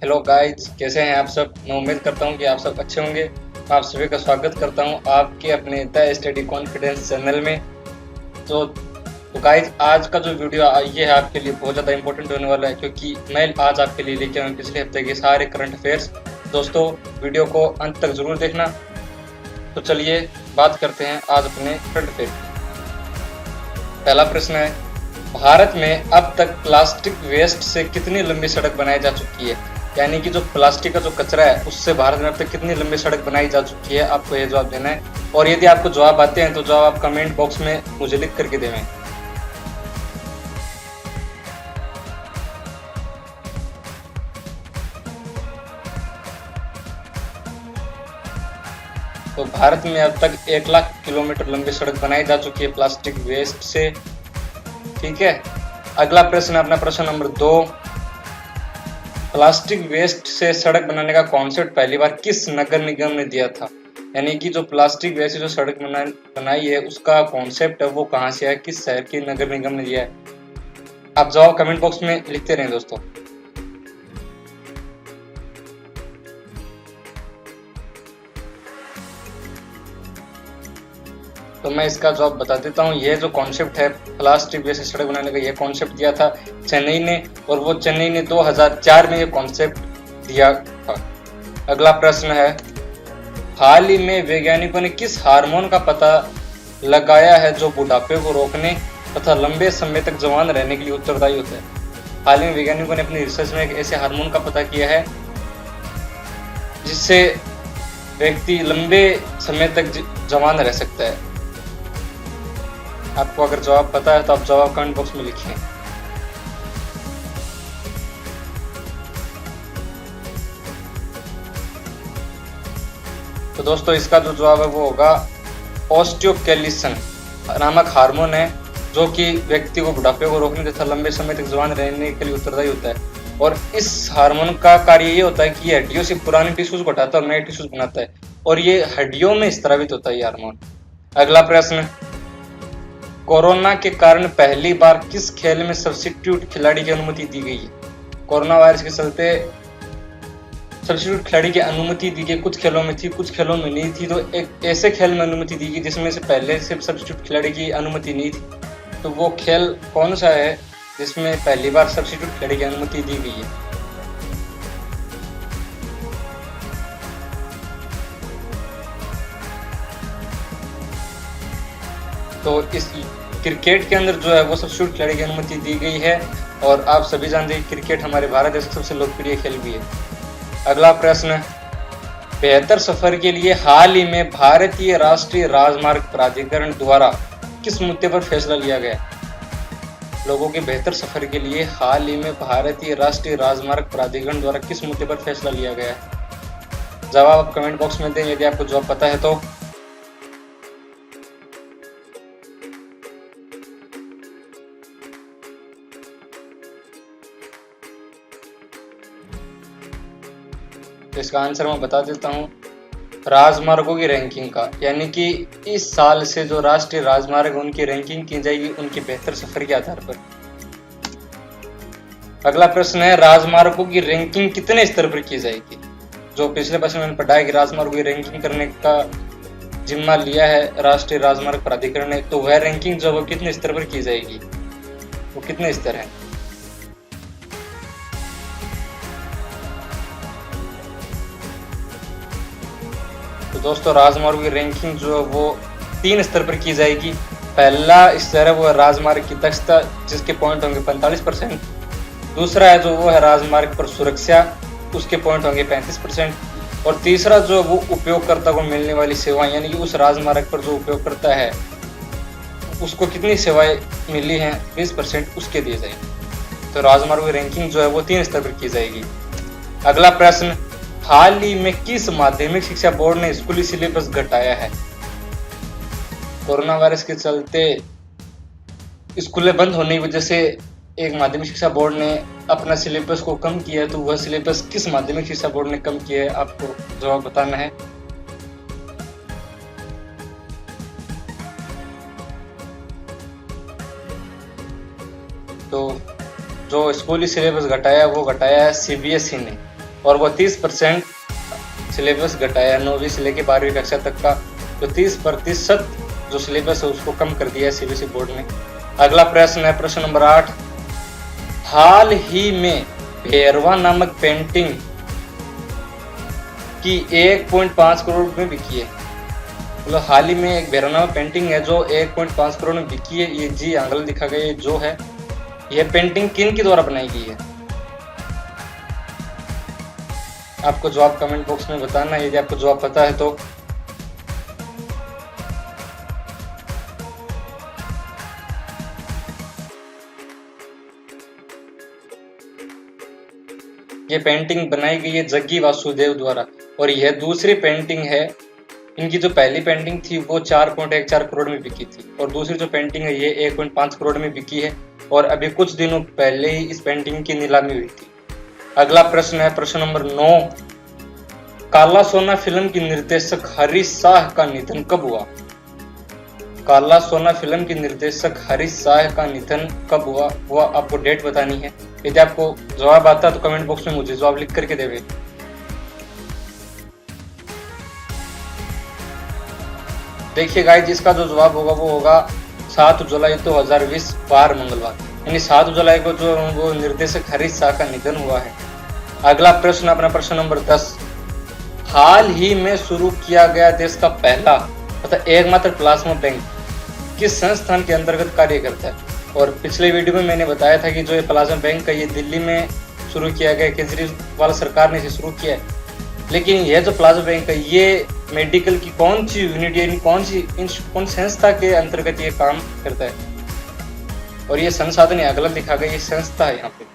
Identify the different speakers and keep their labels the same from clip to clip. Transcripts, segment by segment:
Speaker 1: Hello guys, कैसे हैं आप सब। मैं उम्मीद करता हूं कि आप सब अच्छे होंगे। आप सभी का स्वागत करता हूं आपके अपने द स्टडी कॉन्फिडेंस चैनल में। तो गाइस, आज का जो वीडियो ये है आपके लिए बहुत ज़्यादा इंपॉर्टेंट होने वाला है, क्योंकि मैं आज आपके लिए लेके आया हूं पिछले हफ्ते के सारे करंट अफेयर्स। दोस्तों, वीडियो को अंत तक ज़रूर देखना। तो चलिए बात करते हैं आज अपने करंट अफेयर की। पहला प्रश्न है, भारत में अब तक प्लास्टिक वेस्ट से कितनी लंबी सड़क बनाई जा चुकी है। यानी कि जो प्लास्टिक का जो कचरा है उससे भारत में अब तक कितनी लंबी सड़क बनाई जा चुकी है, आपको ये जवाब देना है। और यदि आपको जवाब आते हैं तो जवाब आप कमेंट बॉक्स में मुझे लिख करके देवें। तो भारत में अब तक 1 लाख किलोमीटर लंबी सड़क बनाई जा चुकी है प्लास्टिक वेस्ट से। ठीक है, अगला प्रश्न है अपना प्रश्न नंबर 2। प्लास्टिक वेस्ट से सड़क बनाने का कॉन्सेप्ट पहली बार किस नगर निगम ने दिया था। यानी कि जो प्लास्टिक वेस्ट से जो सड़क बनाई है उसका कॉन्सेप्ट है वो कहाँ से है, किस शहर की नगर निगम ने दिया है। आप जवाब कमेंट बॉक्स में लिखते रहें दोस्तों। तो मैं इसका जवाब बता देता हूँ। यह जो कॉन्सेप्ट है प्लास्टिक वेस्ट से सड़क बनाने का, यह कॉन्सेप्ट दिया था चेन्नई ने, और वो चेन्नई ने 2004 में ये कॉन्सेप्ट दिया था। अगला प्रश्न है, हाल ही में वैज्ञानिकों ने किस हार्मोन का पता लगाया है जो बुढ़ापे को रोकने तथा लंबे समय तक जवान रहने के लिए उत्तरदायी होता है। हाल ही में वैज्ञानिकों ने अपनी रिसर्च में एक ऐसे हार्मोन का पता किया है जिससे व्यक्ति लंबे समय तक जवान रह सकता है। आपको अगर जवाब पता है तो आप जवाब कमेंट बॉक्स में लिखें। तो दोस्तों, इसका जो जवाब है वो होगा ऑस्टियोकैलिसन नामक हार्मोन है, जो कि व्यक्ति को बुढ़ापे को रोकने तथा लंबे समय तक जवान रहने के लिए उत्तरदायी होता है। और इस हार्मोन का कार्य ये होता है कि ये हड्डियों से पुराने टिश्यूज को हटाता है और नए टिश्यूज बनाता है, और ये हड्डियों में स्रावित होता है ये हार्मोन। अगला प्रश्न, कोरोना के कारण पहली बार किस खेल में सब्स्टिट्यूट खिलाड़ी की अनुमति दी गई है। कोरोना वायरस के चलते सब्स्टिट्यूट खिलाड़ी की अनुमति दी गई, कुछ खेलों में थी कुछ खेलों में नहीं थी। तो एक ऐसे खेल में अनुमति दी गई जिसमें से पहले से सब्स्टिट्यूट खिलाड़ी की अनुमति नहीं थी। तो वो खेल कौन सा है जिसमें पहली बार सब्स्टिट्यूट खिलाड़ी की अनुमति दी गई है। तो इस क्रिकेट के अंदर जो है वो सब्स्टिट्यूट खिलाड़ी की अनुमति दी गई है, और आप सभी जानते हैं क्रिकेट हमारे भारत देश का सबसे लोकप्रिय खेल भी है। अगला प्रश्न, बेहतर सफर के लिए हाल ही में भारतीय राष्ट्रीय राजमार्ग प्राधिकरण द्वारा किस मुद्दे पर फैसला लिया गया। लोगों के बेहतर सफर के लिए हाल ही में भारतीय राष्ट्रीय राजमार्ग प्राधिकरण द्वारा किस मुद्दे पर फैसला लिया गया है। जवाब आप कमेंट बॉक्स में दें यदि आपको जवाब पता है तो। इसका आंसर मैं बता देता हूँ, राजमार्गों की रैंकिंग का। यानी कि इस साल से जो राष्ट्रीय राजमार्ग उनकी रैंकिंग की जाएगी उनके बेहतर सफर के आधार पर। अगला प्रश्न है, राजमार्गों की रैंकिंग कितने स्तर पर की जाएगी। जो पिछले प्रश्न में पढ़ा है कि राजमार्गों की रैंकिंग करने का जिम्मा लिया है राष्ट्रीय राजमार्ग प्राधिकरण ने, तो वह रैंकिंग जो वो कितने स्तर पर की जाएगी, वो कितने स्तर है। तो दोस्तों, राजमार्ग की रैंकिंग जो है वो 3 स्तर पर की जाएगी। पहला स्तर है वो है राजमार्ग की दक्षता, जिसके पॉइंट होंगे 45%। दूसरा है जो वो है राजमार्ग पर सुरक्षा, उसके पॉइंट होंगे 35%। और तीसरा जो वो उपयोगकर्ता को मिलने वाली सेवाएं, यानी कि उस राजमार्ग पर जो उपयोगकर्ता है उसको कितनी सेवाएं मिली हैं 20%, उसके दिए जाएंगे। तो राजमार्ग की रैंकिंग जो है वो 3 स्तर पर की जाएगी। अगला प्रश्न, हाल ही में किस माध्यमिक शिक्षा बोर्ड ने स्कूली सिलेबस घटाया है। कोरोना वायरस के चलते स्कूलें बंद होने की वजह से एक माध्यमिक शिक्षा बोर्ड ने अपना सिलेबस को कम किया है। तो वह सिलेबस किस माध्यमिक शिक्षा बोर्ड ने कम किया है, आपको जवाब बताना है। तो जो स्कूली सिलेबस घटाया वो घटाया है सीबीएसई ने। और वो 30% सिलेबस घटाया, 9वीं से लेकर 12वीं कक्षा तक का जो 30% जो सिलेबस है उसको कम कर दिया है सीबीएसई बोर्ड ने। अगला प्रश्न है प्रश्न नंबर 8, हाल ही में भैरवा नामक पेंटिंग की 1.5 करोड़ में बिकी है। मतलब हाल ही में एक भैरवा नामक पेंटिंग है जो 1.5 करोड़ में बिकी है। ये जी आंकलन दिखा गया है जो है, यह पेंटिंग किन के द्वारा बनाई गई है? आपको जवाब कमेंट बॉक्स में बताना है यदि आपको जवाब पता है तो। ये पेंटिंग बनाई गई है जग्गी वासुदेव द्वारा और यह दूसरी पेंटिंग है। इनकी जो पहली पेंटिंग थी वो 4.14 करोड़ में बिकी थी और दूसरी जो पेंटिंग है ये 1.5 करोड़ में बिकी है और अभी कुछ दिनों पहले ही इस पेंटिंग की नीलामी हुई थी। अगला प्रश्न है प्रश्न नंबर 9, काला सोना फिल्म की निर्देशक हरीश शाह का निधन कब हुआ? काला सोना फिल्म की निर्देशक हरीश शाह का निधन कब हुआ? वो आपको डेट बतानी है। यदि आपको जवाब आता है तो कमेंट बॉक्स में मुझे जवाब लिख करके देवे। देखिए गाइस, इसका जो जवाब होगा वो होगा 7 जुलाई 2020 वार मंगलवार, यानी 7 जुलाई को जो वो निर्देशक हरीश शाह का निधन हुआ है। अगला प्रश्न अपना प्रश्न नंबर 10, हाल ही में शुरू किया गया देश का पहला मतलब एकमात्र प्लाज्मा बैंक किस संस्थान के अंतर्गत कार्य करता है? और पिछले वीडियो में मैंने बताया था कि जो ये प्लाज्मा बैंक है ये दिल्ली में शुरू किया गया, केजरीवाल सरकार ने इसे शुरू किया है। लेकिन यह जो प्लाज्मा बैंक है ये मेडिकल की कौन सी यूनिट यानी कौन संस्था के अंतर्गत ये काम करता है? और ये संसाधन अगला दिखा गया, ये संस्था है यहाँ पे।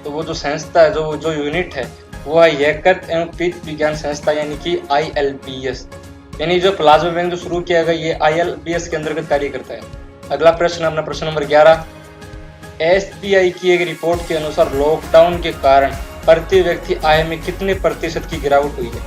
Speaker 1: तो वो जो संस्था है, जो यूनिट है वो है यकृत एवं पित्त विज्ञान संस्था यानी कि ILBS। यानी जो प्लाज्मा बैंक जो शुरू किया गया ये ILBS के अंतर्गत कार्य करता है। अगला प्रश्न अपना प्रश्न नंबर 11, SBI की एक रिपोर्ट के अनुसार लॉकडाउन के कारण प्रति व्यक्ति आय में कितने प्रतिशत की गिरावट हुई है?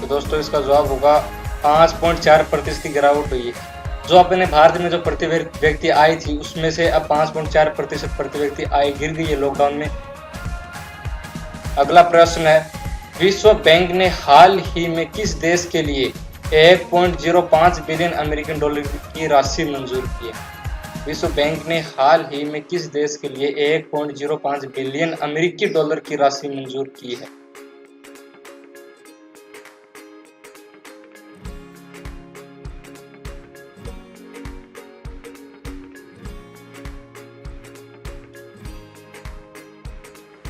Speaker 1: तो दोस्तों इसका जवाब होगा 5.4% की गिरावट हुई है। जो अपने भारत में जो प्रति व्यक्ति आय थी उसमें से अब 5.4% प्रति व्यक्ति आय गिर गई है लॉकडाउन में। अगला प्रश्न है, विश्व बैंक ने हाल ही में किस देश के लिए 1.05 बिलियन अमेरिकन डॉलर की राशि मंजूर की है? विश्व बैंक ने हाल ही में किस देश के लिए 1.05 बिलियन अमेरिकी डॉलर की राशि मंजूर की है?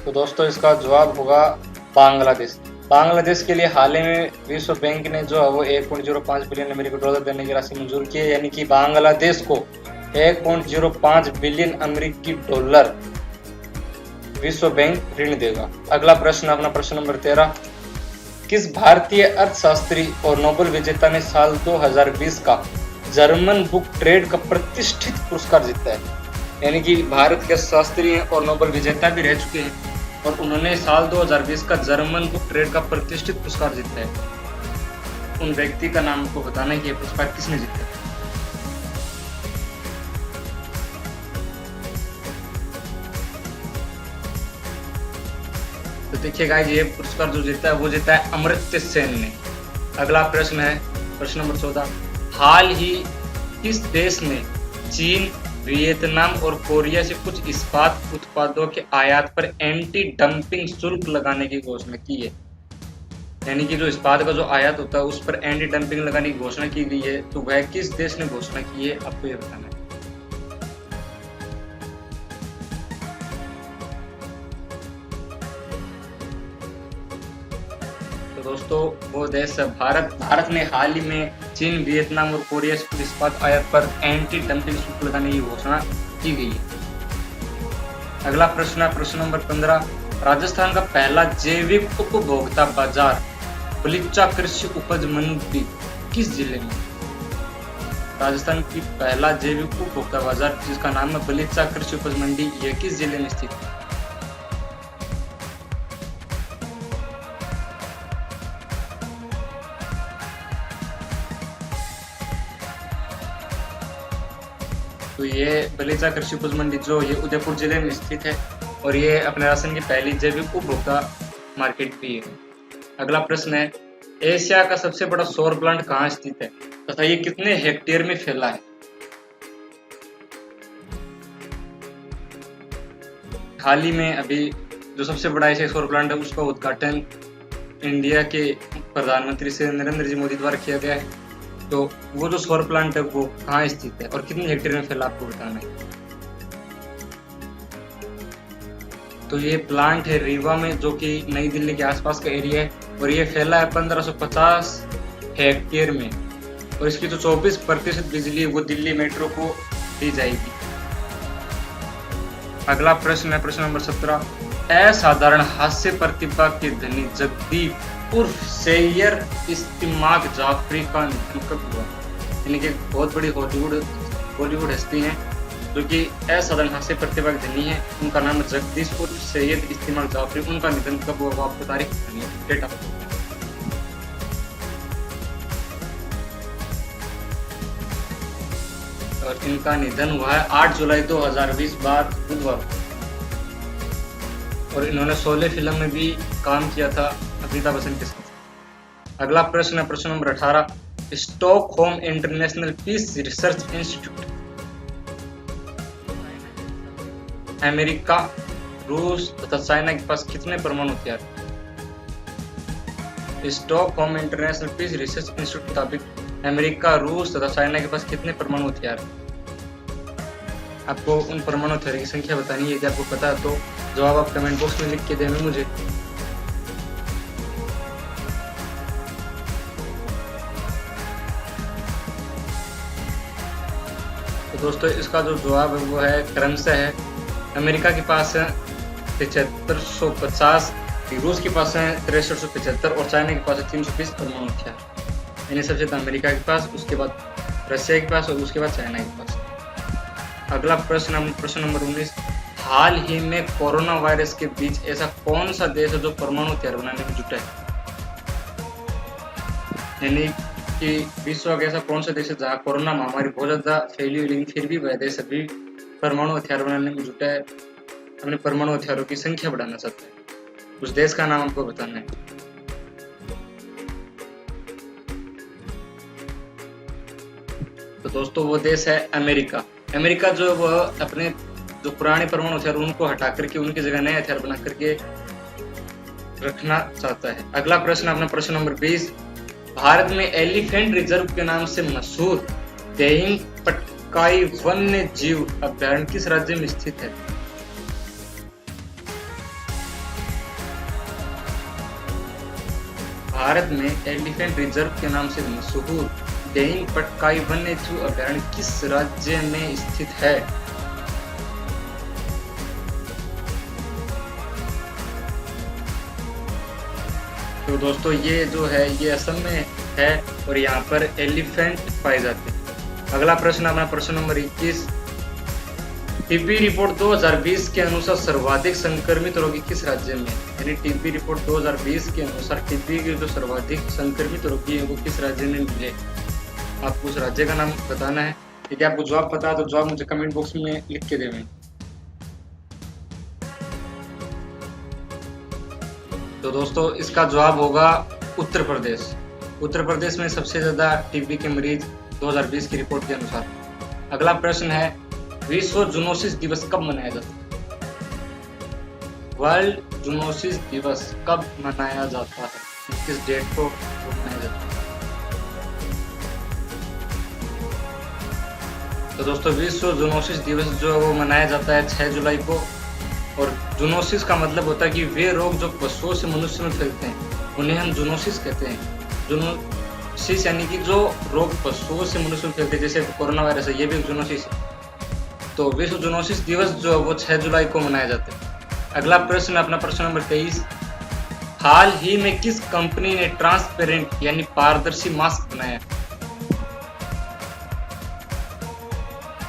Speaker 1: तो दोस्तों इसका जवाब होगा बांग्लादेश। बांग्लादेश के लिए हाल ही में विश्व बैंक ने जो है वो 1.05 बिलियन अमेरिकी डॉलर देने की राशि मंजूर की है, यानी कि बांग्लादेश को 1.05 बिलियन अमेरिकी डॉलर विश्व बैंक ऋण देगा। अगला प्रश्न अपना प्रश्न नंबर 13, किस भारतीय अर्थशास्त्री और नोबेल विजेता ने साल 2020 का जर्मन बुक ट्रेड का प्रतिष्ठित पुरस्कार जीता है? यानी कि भारत के शास्त्री हैं और नोबेल विजेता भी रह चुके हैं और उन्होंने साल 2020 का जर्मन बुक ट्रेड का प्रतिष्ठित पुरस्कार जीता है। उन व्यक्ति का नाम आपको बताना है कि पुरस्कार किसने जीता है। तो देखिए गाइस, ये पुरस्कार जो जीता है वो जीता है अमर्त्य सेन ने। अगला प्रश्न है प्रश्न नंबर 14, हाल ही किस देश ने चीन, वियतनाम और कोरिया से कुछ इस्पात उत्पादों के आयात पर एंटी डंपिंग शुल्क लगाने की घोषणा की है? यानी कि जो इस्पात का जो आयात होता है उस पर एंटी डंपिंग लगाने की घोषणा की गई है, तो वह किस देश ने घोषणा की है आपको ये बताना है। तो दोस्तों वो देश है भारत। भारत ने हाल ही में चीन, वियतनाम और कोरिया से कुछ इस्पात आयात पर एंटी डंपिंग शुल्क लगाने की घोषणा की गई है। अगला प्रश्न है प्रश्न नंबर 15, राजस्थान का पहला जैविक उपभोक्ता बाजार बलीचा कृषि उपज मंडी किस जिले में? राजस्थान की पहला जैविक उपभोक्ता बाजार जिसका नाम है बलीचा कृषि उपज मंडी, यह किस जिले में स्थित है? तो ये बलीचा कृषि उपज मंडी जो ये उदयपुर जिले में स्थित है और ये अपने राशन की पहली जैविक उपभोक्ता मार्केट भी है। अगला प्रश्न है, एशिया का सबसे बड़ा सौर प्लांट कहाँ स्थित है तथा ये कितने हेक्टेयर में फैला है? हाल ही में अभी जो सबसे बड़ा एशिया सौर प्लांट है उसका उद्घाटन इंडिया के प्रधानमंत्री से नरेंद्र जी मोदी द्वारा किया गया है। तो वो जो सौर प्लांट है वो कहाँ स्थित है और कितने हेक्टेयर में फैला, आपको बताना है। तो ये प्लांट है रीवा में, जो कि नई दिल्ली के आसपास का एरिया है और ये फैला है 1550 हेक्टेयर में और इसकी जो 24% बिजली है वो दिल्ली मेट्रो को दी जाएगी। अगला प्रश्न है प्रश्न नंबर 17, असाधारण हास्य प्रतिभा के धनी जगदीप उर्फ सैयद इस्तिमाक जाफरी का निधन कब हुआ? यानी कि बहुत बड़ी बॉलीवुड हस्ती है जो कि असाधारण हास्य प्रतिभा के धनी है, उनका नाम जगदीश उर्फ सैयद इस्तिमाक जाफरी। उनका निधन कब हुआ, आपको तारीख बतानी है, डेट ऑफ बर्थ। और इनका निधन हुआ है 8 जुलाई 2020 बुधवार और इन्होंने 16 फिल्म में भी काम किया था अमिताभ बच्चन के साथ। अगला प्रश्न है प्रश्न नंबर 18, Stockholm International Peace Research Institute America, रूस तथा चाइना के पास कितने परमाणु हथियार? Stockholm International Peace Research Institute के मुताबिक अमेरिका, रूस तथा चाइना के पास कितने परमाणु हथियार? आपको उन परमाणु हथियार की संख्या बतानी है। यदि आपको पता है तो जवाब आप कमेंट बॉक्स में लिख के देना मुझे। तो दोस्तों इसका जो जवाब है वो है क्रमशः है, अमेरिका के पास है 7550, रूस के पास है 6375 और चाइना के पास है 320 परमाणु हथियार। यानी सबसे ज्यादा अमेरिका के पास, उसके बाद रशिया के पास और उसके बाद चाइना के पास। अगला प्रश्न नंबर 19, हाल ही में कोरोना वायरस के बीच ऐसा कौन सा देश है जो परमाणु हथियार बनाने में जुटा है? यानी कि विश्व का ऐसा कौन सा देश है जहाँ कोरोना महामारी बहुत ज्यादा फैली हुई लेकिन फिर भी वह देश अभी परमाणु हथियार बनाने में जुटा है, अपने परमाणु हथियारों की संख्या बढ़ाना चाहता है। उस देश का नाम आपको बताना है। तो दोस्तों वो देश है अमेरिका। अमेरिका जो वह अपने जो पुराने परमाणु हथियार उनको हटा करके उनकी जगह नए हथियार बना करके रखना चाहता है। अगला प्रश्न अपना प्रश्न नंबर 20, भारत में एलिफेंट रिजर्व के नाम से मशहूर देहिंग पटकाई वन्य जीव अभ्यारण्य किस राज्य में स्थित है? भारत में एलिफेंट रिजर्व के नाम से मशहूर देहिंग पटकाई वन्य जीव अभ्यारण्य किस राज्य में स्थित है? तो दोस्तों ये जो है ये असम में है और यहाँ पर एलिफेंट पाए जाते हैं। अगला प्रश्न अपना प्रश्न नंबर 21, टीबी रिपोर्ट 2020 के अनुसार सर्वाधिक संक्रमित रोगी किस राज्य में? यानी टीबी रिपोर्ट 2020 के अनुसार टीबी के जो सर्वाधिक संक्रमित रोगी है वो किस राज्य में मिले? आपको उस राज्य का नाम बताना है। यदि आपको जवाब पता है तो जवाब मुझे कमेंट बॉक्स में लिख के देवें। तो दोस्तों इसका जवाब होगा उत्तर प्रदेश। उत्तर प्रदेश में सबसे ज्यादा टीबी के मरीज 2020 की रिपोर्ट के अनुसार। अगला प्रश्न है, विश्व जूनोसिस दिवस कब मनाया जाता है? वर्ल्ड जूनोसिस दिवस कब मनाया जाता है? किस डेट को मनाया जाता है? तो दोस्तों विश्व जूनोसिस दिवस जो है वो मनाया जाता है 6 जुलाई को। और जूनोसिस का मतलब होता है कि वे रोग जो पशुओं से मनुष्य में फैलते हैं उन्हें हम जूनोसिस कहते हैं। जूनोसिस यानी कि जो रोग पशुओं से मनुष्य में फैलते हैं, जैसे कोरोना वायरस है, ये भी एक जूनोसिस है। तो विश्व जूनोसिस दिवस जो है वो 6 जुलाई को मनाया जाता है। अगला प्रश्न अपना प्रश्न नंबर 23, हाल ही में किस कंपनी ने ट्रांसपेरेंट यानी पारदर्शी मास्क बनाया?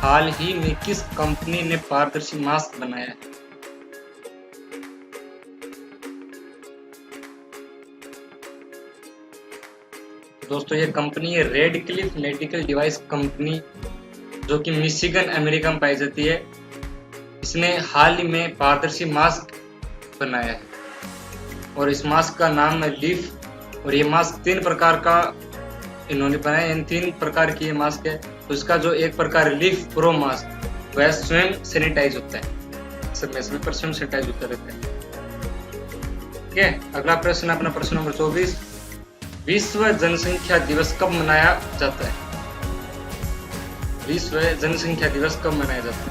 Speaker 1: हाल ही में किस कंपनी ने पारदर्शी मास्क बनाया है? दोस्तों ये कंपनी है red Cliff medical device company, जो कि मिशिगन अमेरिका में पाई जाती है। इसने हाल ही में पारदर्शी मास्क बनाया है और इस मास्क का नाम है लीफ। और ये मास्क 3 प्रकार का इन्होंने बनाया, इन 3 प्रकार की ये मास्क है। तो इसका जो एक प्रकार है लीफ प्रो मास्क, वह स्वयं सैनिटाइज होता है, समय पर स्वयं सैनिटाइज होता रहता है। ठीक है, अगला प्रश्न अपना प्रश्न नंबर 24, विश्व जनसंख्या दिवस कब मनाया जाता है? विश्व जनसंख्या दिवस कब मनाया जाता है?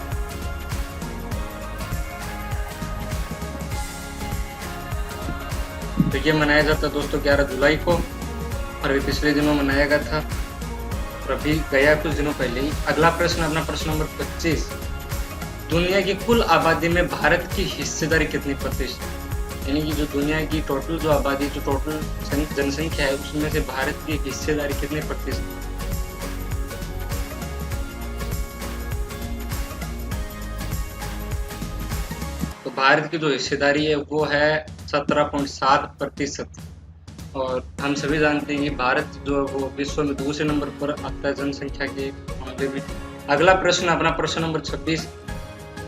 Speaker 1: तो ये मनाया जाता है दोस्तों 11 जुलाई को, और अभी पिछले दिनों मनाया गया था और अभी गया कुछ दिनों पहले ही। अगला प्रश्न अपना प्रश्न नंबर 25, दुनिया की कुल आबादी में भारत की हिस्सेदारी कितनी प्रतिशत? यानी कि जो दुनिया की टोटल जो आबादी, जो टोटल जनसंख्या है, उसमें से भारत की हिस्सेदारी कितने प्रतिशत? तो भारत की जो हिस्सेदारी है वो है 17.7%। और हम सभी जानते हैं कि भारत जो है वो विश्व में दूसरे नंबर पर आता है जनसंख्या के मामले में। अगला प्रश्न अपना प्रश्न नंबर 26,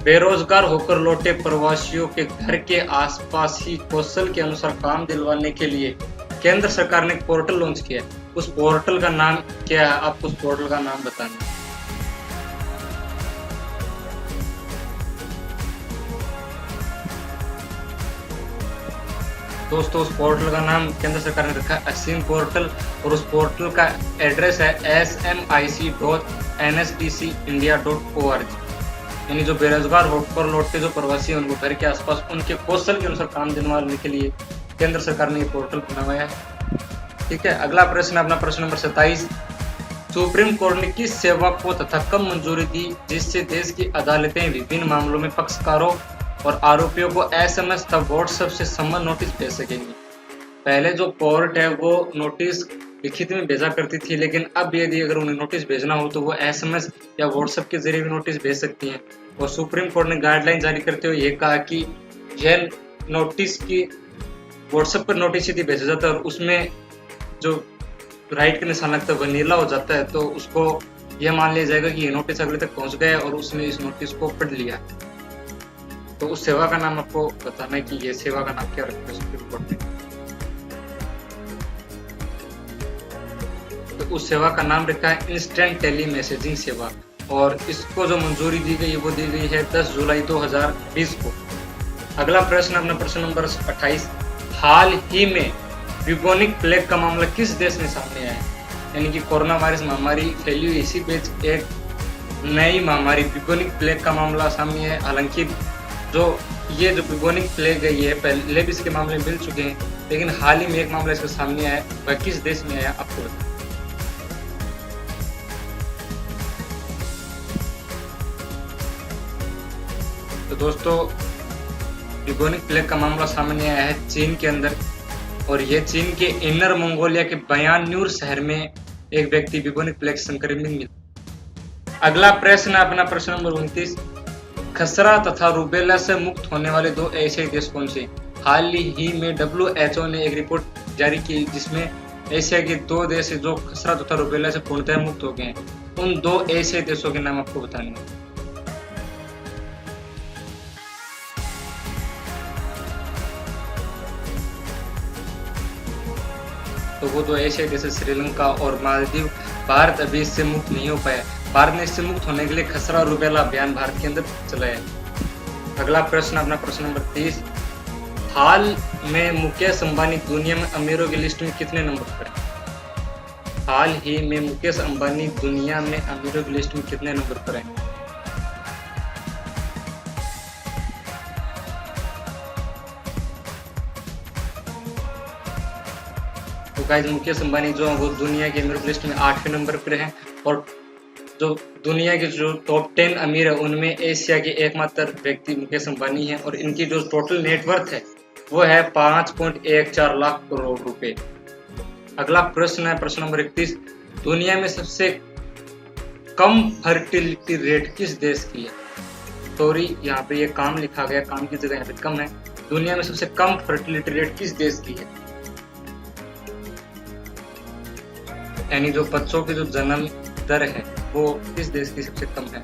Speaker 1: बेरोजगार होकर लौटे प्रवासियों के घर के आसपास ही कौशल के अनुसार काम दिलवाने के लिए केंद्र सरकार ने एक पोर्टल लॉन्च किया है। उस पोर्टल का नाम क्या है? आपको उस पोर्टल का नाम बताना है। दोस्तों उस पोर्टल का नाम केंद्र सरकार ने रखा है असीम पोर्टल, और उस पोर्टल का एड्रेस है smic.nsdcindia.org। यानी जो बेरोजगार होकर लौटते जो प्रवासी हैं उनको घर के आसपास उनके कौशल के अनुसार काम दिलवाने के लिए केंद्र सरकार ने ये पोर्टल बनाया है। ठीक है, अगला प्रश्न अपना प्रश्न नंबर 27, सुप्रीम कोर्ट ने किस सेवा को तथा कब मंजूरी दी जिससे देश की अदालतें विभिन्न मामलों में पक्षकारों और आरोपियों को SMS तथा व्हाट्सएप से सम्मन नोटिस भेज सकेंगी? पहले जो कोर्ट है वो नोटिस लिखित में भेजा करती थी, लेकिन अब यदि अगर उन्हें नोटिस भेजना हो तो वो SMS या व्हाट्सएप के जरिए भी नोटिस भेज सकती हैं। और सुप्रीम कोर्ट ने गाइडलाइन जारी करते हुए ये कहा कि यह नोटिस की व्हाट्सएप पर नोटिस यदि भेजा जाता है और उसमें जो राइट का निशान लगता है वह नीला हो जाता है, तो उसको यह मान लिया जाएगा कि ये नोटिस अगले तक पहुंच गया और उसने इस नोटिस को पढ़ लिया। तो उस सेवा का नाम आपको बताना है कि ये सेवा का नाम क्या रखा है सुप्रीम कोर्ट ने। तो उस सेवा का नाम रखा है इंस्टेंट टेली मैसेजिंग सेवा, और इसको जो मंजूरी दी गई वो दी गई है 10 जुलाई 2020 को। अगला प्रश्न अपना प्रश्न नंबर 28, हाल ही में ब्यूबोनिक प्लेग का मामला किस देश में सामने आया है? यानी कि कोरोना वायरस महामारी फैली हुई, इसी बीच एक नई महामारी ब्यूबोनिक प्लेग का मामला सामने है। हालांकि जो ब्यूबोनिक प्लेग है ये पहले भी इसके मामले मिल चुके हैं, लेकिन हाल ही में एक मामला इसके सामने आया है। वह किस देश में आया आपको बताएं। तो दोस्तों ब्यूबोनिक प्लेग का मामला सामने आया है चीन के अंदर, और यह चीन के इनर मंगोलिया के बयानन्यूर शहर में एक व्यक्ति ब्यूबोनिक प्लेग संक्रमित मिला। अगला प्रश्न अपना प्रश्न नंबर 29, खसरा तथा रूबेला से मुक्त होने वाले 2 ऐसे देश कौन से? हाल ही में WHO ने एक रिपोर्ट जारी की जिसमें एशिया के 2 देश जो खसरा तथा रूबेला से पूर्णतः मुक्त हो गए हैं। उन 2 ऐसे देशों के नाम आपको बताने हैं। तो वो 2 एशियाई देश श्रीलंका और मालदीव। भारत अभी इससे मुक्त नहीं हो पाया। भारत ने इससे मुक्त होने के लिए खसरा रूबेला अभियान भारत के अंदर चलाया। अगला प्रश्न अपना प्रश्न नंबर 30, हाल में मुकेश अंबानी दुनिया में अमीरों की लिस्ट में कितने नंबर पर है? हाल ही में मुकेश अंबानी दुनिया में अमीरों की लिस्ट में कितने नंबर पर है? तो गाइस मुकेश अंबानी जो है वो दुनिया के अमीरों की लिस्ट में 8वें नंबर पर है, और जो दुनिया के जो टॉप 10 अमीर है उनमें एशिया के एकमात्र व्यक्ति मुकेश अंबानी है, और इनकी जो टोटल नेटवर्थ है वो है 5.14 लाख करोड़ रुपए। अगला प्रश्न है प्रश्न नंबर 31, दुनिया में सबसे कम फर्टिलिटी रेट किस देश की है? सॉरी, यहाँ पे ये काम लिखा गया, काम की जगह यहाँ पे कम है। दुनिया में सबसे कम फर्टिलिटी रेट किस देश की है? यानी जो बच्चों की जो जन्म दर है वो किस देश की सबसे कम है?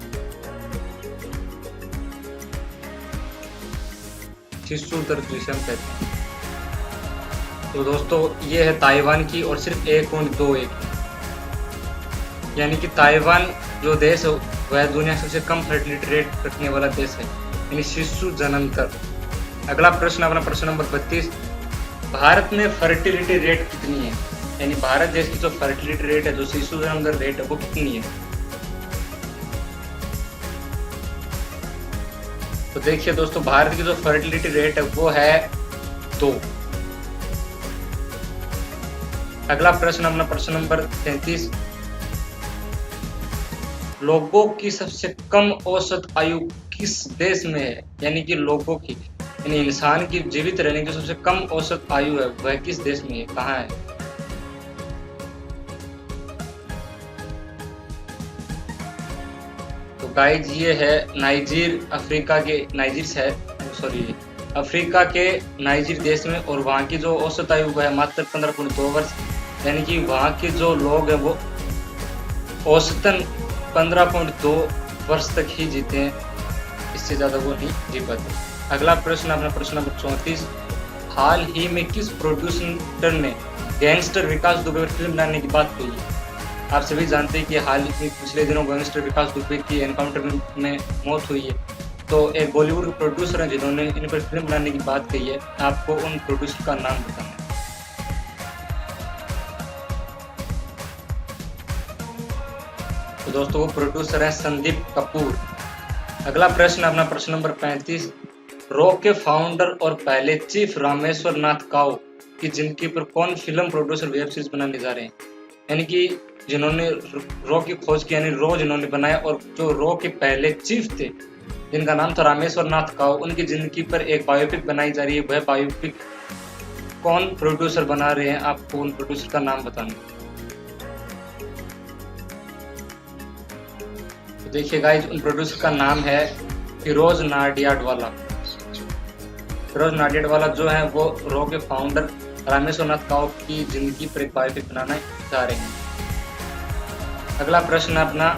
Speaker 1: शिशु दर जिसे हम कहते हैं। तो दोस्तों ये है ताइवान की, और सिर्फ 1.21, यानी कि ताइवान जो देश है वह दुनिया में सबसे कम फर्टिलिटी रेट रखने वाला देश है, यानी शिशु जन्म दर। अगला प्रश्न अपना प्रश्न नंबर 32, भारत में फर्टिलिटी रेट कितनी है? यानी भारत देश की जो फर्टिलिटी रेट है, जो शिशु जन्म दर रेट है, वो कितनी है? तो देखिए दोस्तों, भारत की जो फर्टिलिटी रेट है वो है 2। अगला प्रश्न अपना प्रश्न नंबर 33, लोगों की सबसे कम औसत आयु किस देश में है? यानी कि लोगों की, यानी इंसान की जीवित रहने की सबसे कम औसत आयु है वह किस देश में है, कहाँ है? तो गाइज ये है अफ्रीका के नाइजीर देश में, और वहाँ की जो औसत आयु है मात्र 15.2 वर्ष, यानी कि वहाँ के जो लोग हैं वो औसतन 15.2 वर्ष तक ही जीते हैं, इससे ज़्यादा वो नहीं जी पाते। अगला प्रश्न अपना प्रश्न नंबर 34, हाल ही में किस प्रोड्यूसर ने गैंगस्टर विकास दुबे पर फिल्म बनाने की बात कही है? आप सभी जानते हैं कि हाल ही पिछले दिनों गैंगस्टर विकास दुबे की एनकाउंटर में मौत हुई है। तो एक बॉलीवुड के प्रोड्यूसर हैं जिन्होंने इन पर फिल्म बनाने की बात कही है, आपको उन प्रोड्यूसर का नाम बताना है। तो दोस्तों वो प्रोड्यूसर है संदीप कपूर। अगला प्रश्न अपना प्रश्न नंबर 35, रॉक के फाउंडर और पहले चीफ रामेश्वर नाथ काओ की जिंदगी पर कौन फिल्म प्रोड्यूसर वेब सीरीज बनाने जा रहे हैं? यानी कि जिन्होंने रॉक की खोज की, यानी रॉ जिन्होंने बनाया, और जो रॉ के पहले चीफ थे जिनका नाम था रामेश्वर नाथ काओ, उनकी जिंदगी पर एक बायोपिक बनाई जा रही है। वह बायोपिक कौन प्रोड्यूसर बना रहे हैं, आपको उन प्रोड्यूसर का नाम बताना। तो देखिए गाइज, उन प्रोड्यूसर का नाम है फिरोज नाडियाडवाला। फिरोज नाडियाडवाला जो है वो रॉ के फाउंडर रामेश्वर नाथ काओ की जिंदगी पर एक बायोपिक बनाने जा रहे हैं। अगला प्रश्न अपना,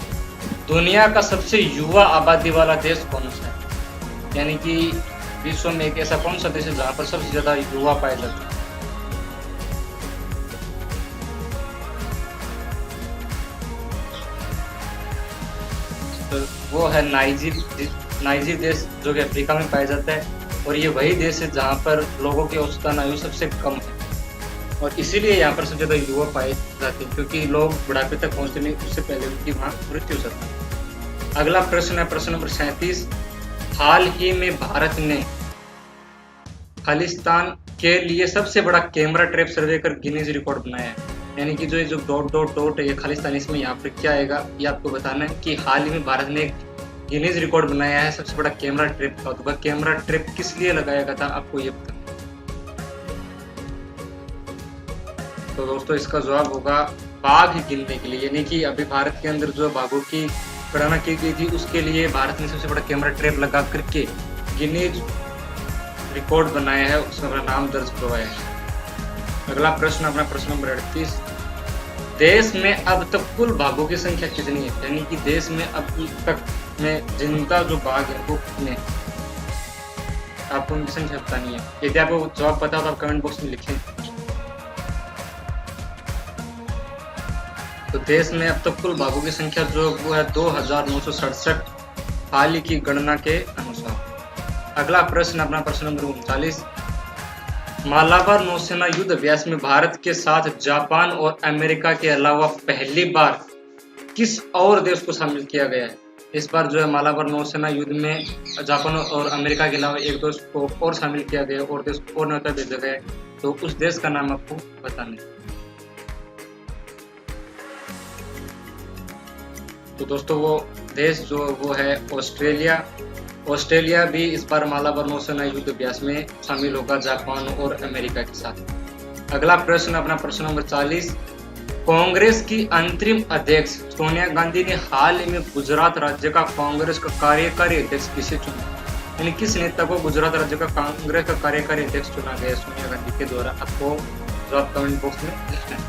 Speaker 1: दुनिया का सबसे युवा आबादी वाला देश कौन सा है? यानी कि विश्व में एक ऐसा कौन सा देश है जहाँ पर सबसे ज्यादा युवा पाए जाते हैं? तो वो है नाइजीर देश, जो कि अफ्रीका में पाया जाता है, और ये वही देश है जहाँ पर लोगों की औसतन आयु सबसे कम है, और इसीलिए यहाँ पर सबसे ज़्यादा युवा पाए जाते हैं, क्योंकि लोग बुढ़ापे तक पहुँचते नहीं उससे पहले उनकी वहाँ मृत्यु हो सकती है। अगला प्रश्न है प्रश्न नंबर 37, हाल ही में भारत ने खालिस्तान के लिए सबसे बड़ा कैमरा ट्रैप सर्वे कर गिनीज रिकॉर्ड बनाया है। यानी कि जो डॉट डॉट डॉट है ये खालिस्तान, इसमें यहाँ पर क्या आएगा ये आपको बताना है कि हाल ही में भारत ने एक गिनीज रिकॉर्ड बनाया है सबसे बड़ा कैमरा ट्रैप का। तो वह कैमरा ट्रैप किस लिए लगाया गया था, आपको ये बताना। तो दोस्तों इसका जवाब होगा बाघ गिनने के लिए, यानी कि अभी भारत के अंदर जो बाघों की गणना की गई थी उसके लिए भारत ने सबसे बड़ा कैमरा ट्रैप लगा करके गिनीज रिकॉर्ड बनाया है, उसमें अपना नाम दर्ज करवाया है। अगला प्रश्न अपना प्रश्न नंबर 38, देश में अब तक कुल बाघों की संख्या कितनी है? यानी कि देश में अब तक में जिंदा जो बाघ है वो कितने, आपको उनकी संख्या बतानी है। यदि आपको जवाब पता हो तो आप कमेंट बॉक्स में लिखें। तो देश में अब तक कुल बाघों की संख्या जो वो है 2967 हाल ही की गणना के अनुसार। अगला प्रश्न अपना प्रश्न नंबर 39, मालाबार नौसेना युद्ध अभ्यास में भारत के साथ जापान और अमेरिका के अलावा पहली बार किस और देश को शामिल किया गया है? इस बार जो है मालाबार नौसेना युद्ध में जापान और अमेरिका के अलावा एक देश को और शामिल किया गया और देश को और न्योता भेजा गया है। तो उस देश का नाम आपको बताना है। तो दोस्तों वो देश जो वो है ऑस्ट्रेलिया। ऑस्ट्रेलिया भी इस बार मालाबार नौसेना युद्ध अभ्यास में शामिल होगा जापान और अमेरिका के साथ। अगला प्रश्न अपना प्रश्न नंबर 40, कांग्रेस की अंतरिम अध्यक्ष सोनिया गांधी ने हाल ही में गुजरात राज्य का कांग्रेस का कार्यकारी अध्यक्ष किसे चुना? यानी किस नेता को गुजरात राज्य का कांग्रेस का कार्यकारी अध्यक्ष चुना गया सोनिया गांधी के द्वारा? आपको जवाब कमेंट बॉक्स में लिखना है।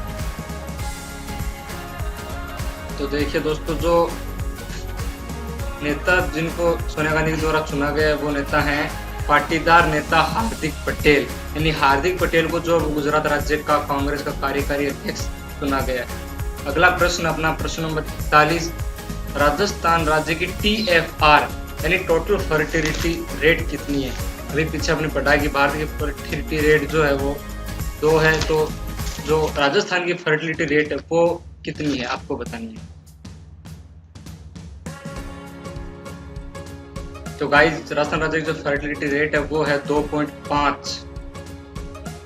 Speaker 1: तो देखिए दोस्तों, जो नेता जिनको सोनिया गांधी के द्वारा चुना गया वो नेता हैं पाटीदार नेता हार्दिक पटेल। यानी हार्दिक पटेल को जो गुजरात राज्य का कांग्रेस का कार्यकारी अध्यक्ष चुना गया है। अगला प्रश्न अपना प्रश्न नंबर 43, राजस्थान राज्य की TFR यानी टोटल फर्टिलिटी रेट कितनी है? अभी पीछे आपने पढ़ा कि भारत की फर्टिलिटी रेट जो है वो 2 है, तो जो राजस्थान की फर्टिलिटी रेट है वो कितनी है आपको बतानी है। तो गाइस, राजस्थान राज्य की जो फर्टिलिटी रेट है वो है 2.5,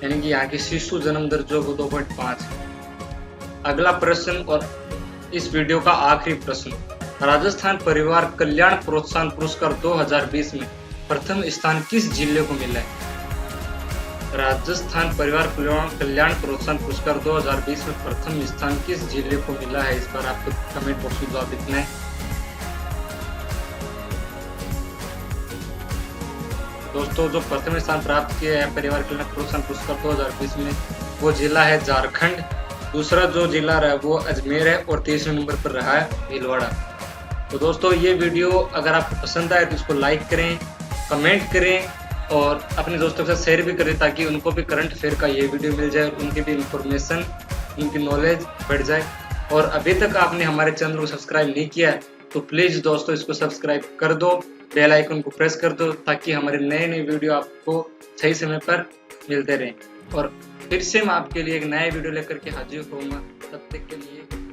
Speaker 1: यानी कि यहाँ की शिशु जन्म दर जो वो 2.5 है। अगला प्रश्न और इस वीडियो का आखिरी प्रश्न, राजस्थान परिवार कल्याण प्रोत्साहन पुरस्कार 2020 में प्रथम स्थान किस जिले को मिला है? राजस्थान परिवार कल्याण प्रोत्साहन पुरस्कार 2020 में प्रथम स्थान किस जिले को मिला है? इस पर आपको कमेंट बॉक्स में जवाब लिखना है। दोस्तों, जो प्रथम स्थान प्राप्त किया है परिवार कल्याण प्रोत्साहन पुरस्कार 2020 में वो जिला है झारखंड। दूसरा जो जिला रहा है वो अजमेर है और तीसरे नंबर पर रहा है भीलवाड़ा। तो दोस्तों, ये वीडियो अगर आपको पसंद आए तो इसको लाइक करें, कमेंट करें और अपने दोस्तों के साथ शेयर भी करें ताकि उनको भी करंट अफेयर का ये वीडियो मिल जाए और उनकी भी इंफॉर्मेशन, उनकी नॉलेज बढ़ जाए। और अभी तक आपने हमारे चैनल को सब्सक्राइब नहीं किया है तो प्लीज़ दोस्तों इसको सब्सक्राइब कर दो, बेल आइकन को प्रेस कर दो ताकि हमारे नए नए वीडियो आपको सही समय पर मिलते रहें। और फिर से मैं आपके लिए एक नया वीडियो लेकर के हाजिर होऊंगा, तब तक के लिए